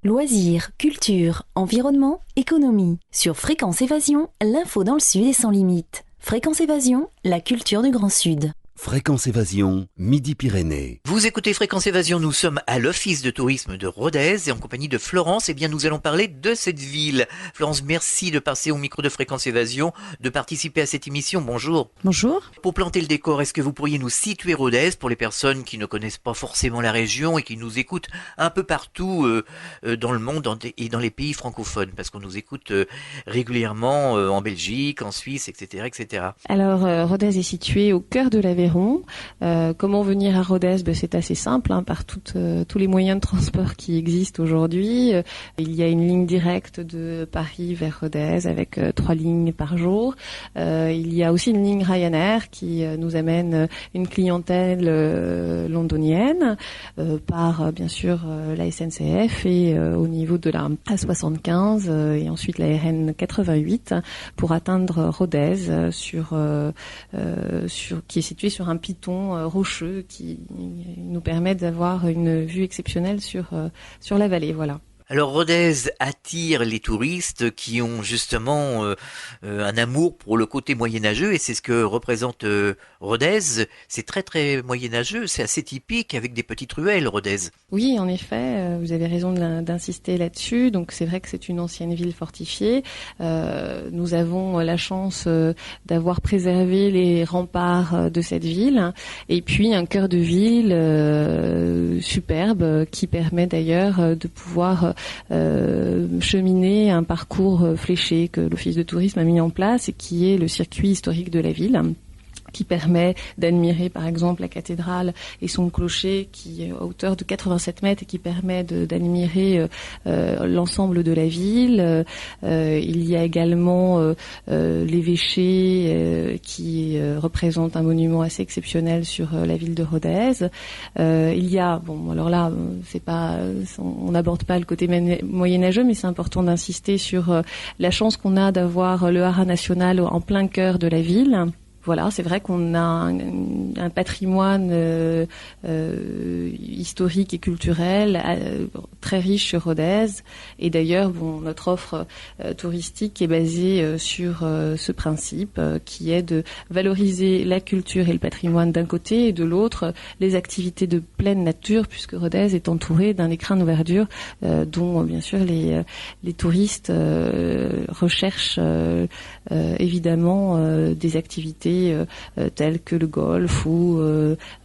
Loisirs, culture, environnement, économie. Sur Fréquence Évasion, l'info dans le Sud est sans limite. Fréquence Évasion, la culture du Grand Sud. Fréquence Évasion, Midi-Pyrénées. Vous écoutez Fréquence Évasion, nous sommes à l'Office de tourisme de Rodez et en compagnie de Florence, nous allons parler de cette ville. Florence, merci de passer au micro de Fréquence Évasion, de participer à cette émission. Bonjour. Bonjour. Pour planter le décor, est-ce que vous pourriez nous situer Rodez pour les personnes qui ne connaissent pas forcément la région et qui nous écoutent un peu partout dans le monde et dans les pays francophones, parce qu'on nous écoute régulièrement en Belgique, en Suisse, etc., etc. Alors, Rodez est situé au cœur de l'Aveyron. Comment venir à Rodez? C'est assez simple, par tous les moyens de transport qui existent aujourd'hui. Il y a une ligne directe de Paris vers Rodez avec 3 lignes par jour. Il y a aussi une ligne Ryanair qui nous amène une clientèle londonienne par bien sûr la SNCF et au niveau de la A75 et ensuite la RN 88 pour atteindre Rodez qui est situé sur un piton rocheux qui nous permet d'avoir une vue exceptionnelle sur la vallée. Voilà. Alors Rodez attire les touristes qui ont justement un amour pour le côté moyenâgeux et c'est ce que représente Rodez. C'est très très moyenâgeux, c'est assez typique avec des petites ruelles Rodez. Oui, en effet, vous avez raison d'insister là-dessus. Donc c'est vrai que c'est une ancienne ville fortifiée. Nous avons la chance d'avoir préservé les remparts de cette ville et puis un cœur de ville superbe qui permet d'ailleurs de pouvoir cheminer un parcours fléché que l'Office de tourisme a mis en place et qui est le circuit historique de la ville, qui permet d'admirer par exemple la cathédrale et son clocher qui est à hauteur de 87 mètres et qui permet d'admirer l'ensemble de la ville. Il y a également l'évêché qui représente un monument assez exceptionnel sur la ville de Rodez. Il y a, alors là, on n'aborde pas le côté moyenâgeux, mais c'est important d'insister sur la chance qu'on a d'avoir le haras national en plein cœur de la ville. Voilà, c'est vrai qu'on a un patrimoine historique et culturel très riche sur Rodez. Et d'ailleurs, notre offre touristique est basée sur ce principe qui est de valoriser la culture et le patrimoine d'un côté et de l'autre les activités de pleine nature, puisque Rodez est entourée d'un écrin de verdure dont bien sûr les touristes recherchent évidemment des activités tels que le golf ou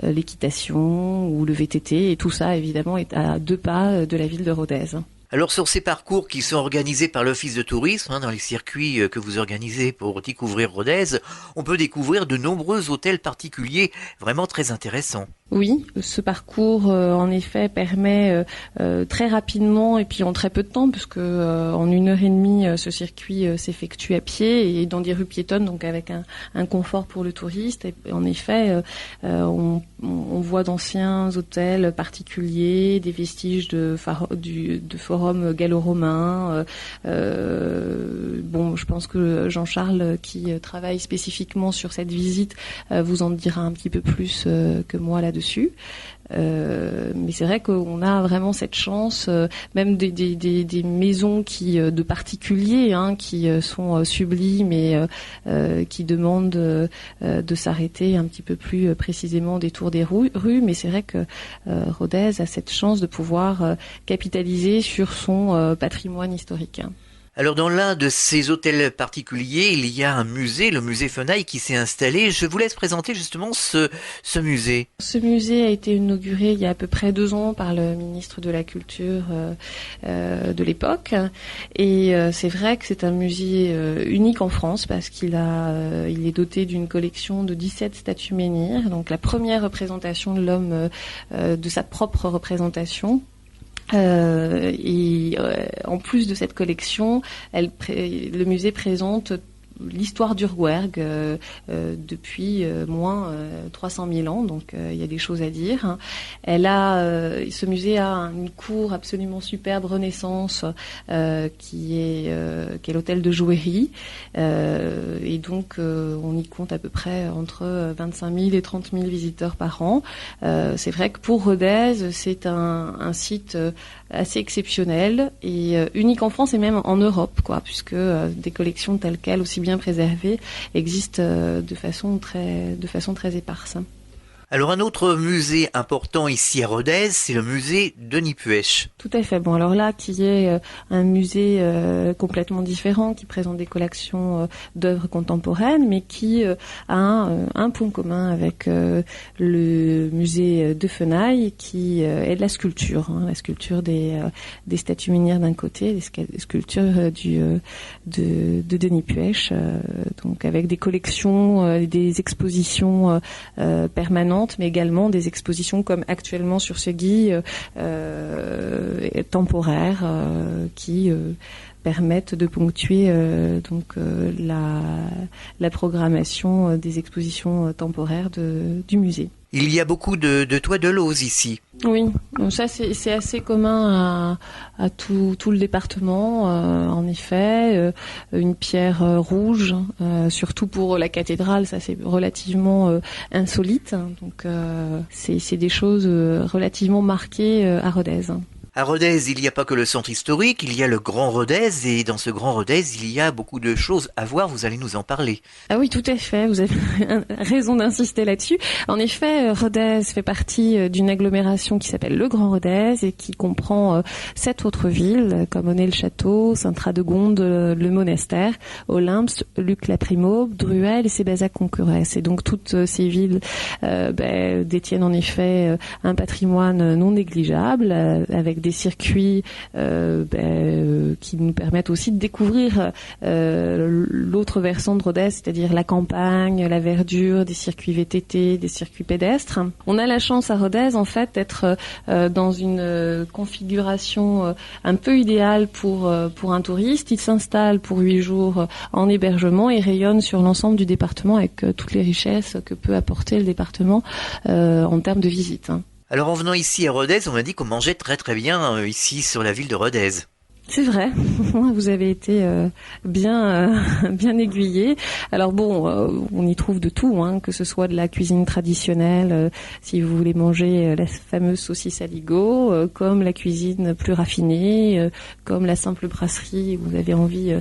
l'équitation ou le VTT, et tout ça évidemment est à 2 pas de la ville de Rodez. Alors sur ces parcours qui sont organisés par l'Office de tourisme, dans les circuits que vous organisez pour découvrir Rodez, on peut découvrir de nombreux hôtels particuliers vraiment très intéressants. Oui, ce parcours en effet permet très rapidement et puis en très peu de temps, puisque en 1h30 ce circuit s'effectue à pied et dans des rues piétonnes, donc avec un confort pour le touriste. Et en effet, on voit d'anciens hôtels particuliers, des vestiges de forums gallo-romains. Je pense que Jean-Charles, qui travaille spécifiquement sur cette visite, vous en dira un petit peu plus que moi là-dessus. Mais c'est vrai qu'on a vraiment cette chance, même des maisons de particuliers qui sont sublimes et qui demandent de s'arrêter un petit peu plus précisément des tours des rues. Mais c'est vrai que Rodez a cette chance de pouvoir capitaliser sur son patrimoine historique. Alors dans l'un de ces hôtels particuliers, il y a un musée, le musée Fenaille, qui s'est installé. Je vous laisse présenter justement ce musée. Ce musée a été inauguré il y a à peu près 2 ans par le ministre de la Culture de l'époque. Et c'est vrai que c'est un musée unique en France parce il est doté d'une collection de 17 statues menhirs. Donc la première représentation de l'homme, de sa propre représentation. En plus de cette collection, le musée présente l'histoire d'Urwerg depuis moins 300 000 ans, donc il y a des choses à dire. Ce musée a une cour absolument superbe Renaissance qui est l'hôtel de Joaillerie, et donc on y compte à peu près entre 25 000 et 30 000 visiteurs par an. C'est vrai que pour Rodez, c'est un site assez exceptionnel et unique en France et même en Europe, puisque des collections telles quelles, aussi bien préservées, existent de façon très éparse. Alors un autre musée important ici à Rodez, c'est le musée Denis Puech. Tout à fait. Bon, alors là, qui est un musée complètement différent, qui présente des collections d'œuvres contemporaines, mais qui a un point commun avec le musée de Fenaille, qui est de la sculpture. La sculpture des statues minières d'un côté, des sculptures de Denis Puech, donc avec des collections, des expositions permanentes, mais également des expositions comme actuellement sur Segui, temporaires, qui permettent de ponctuer la programmation des expositions temporaires du musée. Il y a beaucoup de toits de lauze ici. Oui, donc ça c'est assez commun à tout le département. En effet, une pierre rouge, surtout pour la cathédrale, ça c'est relativement insolite. Donc c'est des choses relativement marquées à Rodez. À Rodez, il n'y a pas que le centre historique, il y a le Grand Rodez, et dans ce Grand Rodez, il y a beaucoup de choses à voir, vous allez nous en parler. Ah oui, tout à fait, vous avez raison d'insister là-dessus. En effet, Rodez fait partie d'une agglomération qui s'appelle le Grand Rodez et qui comprend 7 autres villes, comme Onay-le-Château, Saint-Radegonde, le Monastère, Olympe, Luc-la-Primaube, Druel et Sébazac-Concurrès. Et donc toutes ces villes détiennent en effet un patrimoine non négligeable, avec des circuits qui nous permettent aussi de découvrir l'autre versant de Rodez, c'est-à-dire la campagne, la verdure, des circuits VTT, des circuits pédestres. On a la chance à Rodez en fait d'être dans une configuration un peu idéale pour un touriste. Il s'installe pour 8 jours en hébergement et rayonne sur l'ensemble du département avec toutes les richesses que peut apporter le département en termes de visite. Alors en venant ici à Rodez, on m'a dit qu'on mangeait très très bien ici sur la ville de Rodez. C'est vrai, vous avez été bien aiguillé. Alors bon, on y trouve de tout, que ce soit de la cuisine traditionnelle, si vous voulez manger la fameuse saucisse aligot, comme la cuisine plus raffinée, comme la simple brasserie, vous avez envie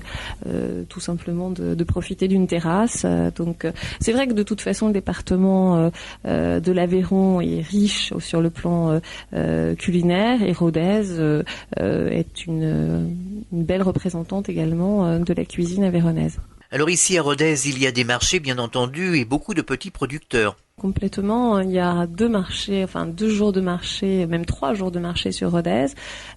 tout simplement de profiter d'une terrasse. Donc c'est vrai que de toute façon le département de l'Aveyron est riche sur le plan culinaire, et Rodez est une belle représentante également de la cuisine avéronaise. Alors ici à Rodez, il y a des marchés bien entendu et beaucoup de petits producteurs. Complètement, il y a 2 jours de marché, même 3 jours de marché sur Rodez.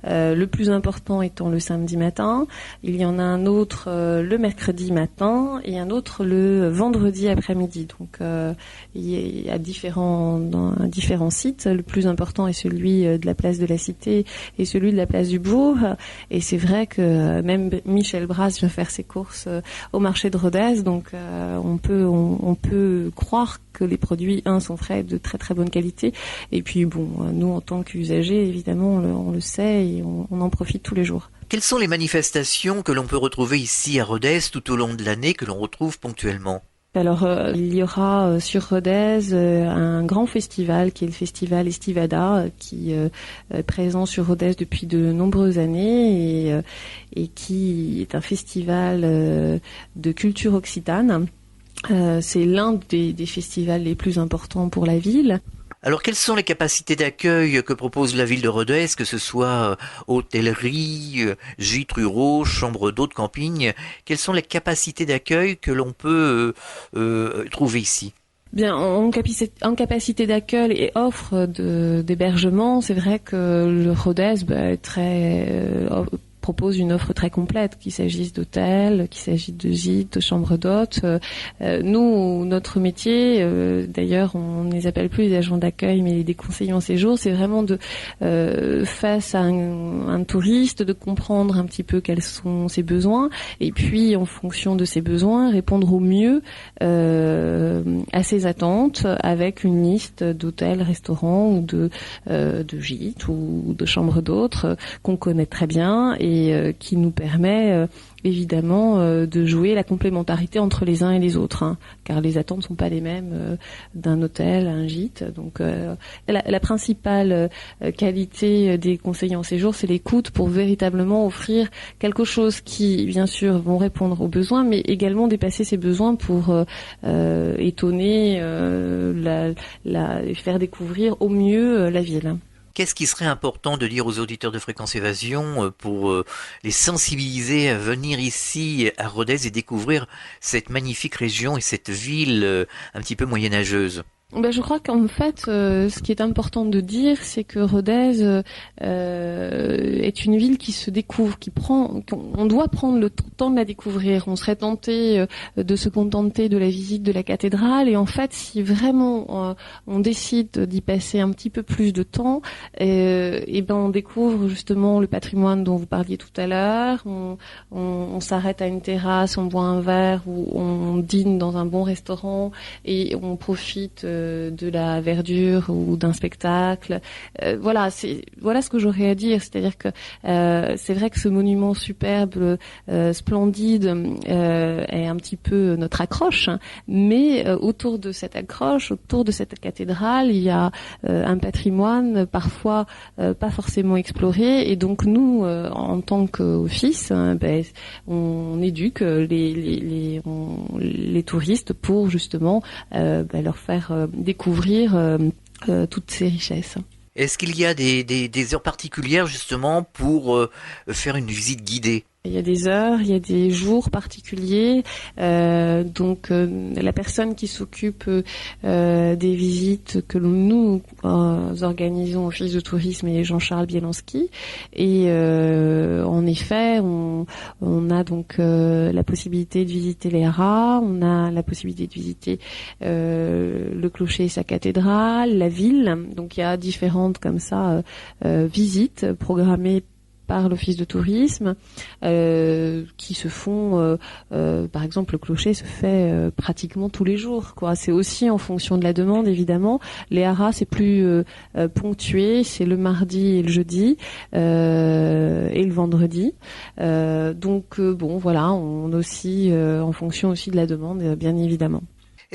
Le plus important étant le samedi matin. Il y en a un autre le mercredi matin et un autre le vendredi après-midi. Donc il y a différents sites. Le plus important est celui de la place de la Cité et celui de la place du Bourg. Et c'est vrai que même Michel Bras vient faire ses courses au marché de Rodez. Donc on peut croire que les produits sont frais, de très très bonne qualité, et puis bon, nous en tant qu'usagers évidemment on le sait et on en profite tous les jours. Quelles sont les manifestations que l'on peut retrouver ici à Rodez tout au long de l'année, que l'on retrouve ponctuellement ? Alors il y aura sur Rodez un grand festival qui est le festival Estivada, qui est présent sur Rodez depuis de nombreuses années et qui est un festival de culture occitane. C'est l'un des festivals les plus importants pour la ville. Alors quelles sont les capacités d'accueil que propose la ville de Rodez, que ce soit hôtellerie, gîtes ruraux, chambres d'hôtes, camping? Quelles sont les capacités d'accueil que l'on peut trouver ici ? Bien, en capacité d'accueil et offre d'hébergement, c'est vrai que le Rodez est très propose une offre très complète, qu'il s'agisse d'hôtels, qu'il s'agisse de gîtes, de chambres d'hôtes. Nous, notre métier, d'ailleurs, on ne les appelle plus les agents d'accueil, mais des conseillers en séjour, c'est vraiment de face à un touriste, de comprendre un petit peu quels sont ses besoins, et puis en fonction de ses besoins, répondre au mieux à ses attentes avec une liste d'hôtels, restaurants ou de gîtes ou de chambres d'hôtes qu'on connaît très bien et qui nous permet évidemment de jouer la complémentarité entre les uns et les autres, car les attentes ne sont pas les mêmes d'un hôtel à un gîte. Donc la principale qualité des conseillers en séjour, c'est l'écoute pour véritablement offrir quelque chose qui, bien sûr, vont répondre aux besoins, mais également dépasser ces besoins pour étonner, faire découvrir au mieux la ville. Qu'est-ce qui serait important de dire aux auditeurs de Fréquence Évasion pour les sensibiliser à venir ici à Rodez et découvrir cette magnifique région et cette ville un petit peu moyenâgeuse ? Je crois qu'en fait, ce qui est important de dire, c'est que Rodez est une ville qui se découvre, on doit prendre le temps de la découvrir. On serait tenté de se contenter de la visite de la cathédrale, et en fait, si vraiment on décide d'y passer un petit peu plus de temps, on découvre justement le patrimoine dont vous parliez tout à l'heure. On s'arrête à une terrasse, on boit un verre ou on dîne dans un bon restaurant et on profite de la verdure ou d'un spectacle. Voilà ce que j'aurais à dire. C'est-à-dire que c'est vrai que ce monument superbe, splendide, est un petit peu notre accroche, mais autour de cette accroche, autour de cette cathédrale, il y a un patrimoine parfois pas forcément exploré, et donc nous, en tant qu'office, on éduque les touristes pour justement leur faire découvrir toutes ces richesses. Est-ce qu'il y a des heures particulières justement pour faire une visite guidée ? Il y a des heures, il y a des jours particuliers. Donc la personne qui s'occupe des visites que nous organisons au Office de tourisme est Jean-Charles Bielanski. Et en effet, on a donc la possibilité de visiter les haras, on a la possibilité de visiter le clocher et sa cathédrale, la ville. Donc il y a différentes comme ça visites programmées par l'Office de tourisme qui se font, par exemple, le clocher se fait pratiquement tous les jours, quoi. C'est aussi en fonction de la demande, évidemment. Les haras, c'est plus ponctué, c'est le mardi et le jeudi et le vendredi. Voilà, on aussi en fonction aussi de la demande, bien évidemment.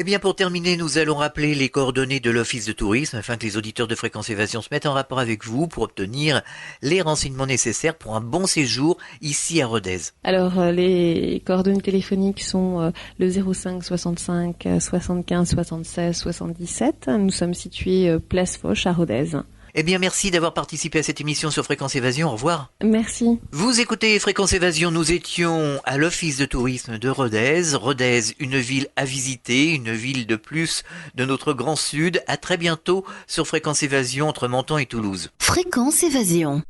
Eh bien, pour terminer, nous allons rappeler les coordonnées de l'Office de tourisme afin que les auditeurs de Fréquence Évasion se mettent en rapport avec vous pour obtenir les renseignements nécessaires pour un bon séjour ici à Rodez. Alors, les coordonnées téléphoniques sont le 05 65 75 76 77. Nous sommes situés place Foch à Rodez. Eh bien, merci d'avoir participé à cette émission sur Fréquence Évasion. Au revoir. Merci. Vous écoutez Fréquence Évasion. Nous étions à l'Office de tourisme de Rodez. Rodez, une ville à visiter, une ville de plus de notre grand sud. À très bientôt sur Fréquence Évasion entre Menton et Toulouse. Fréquence Évasion.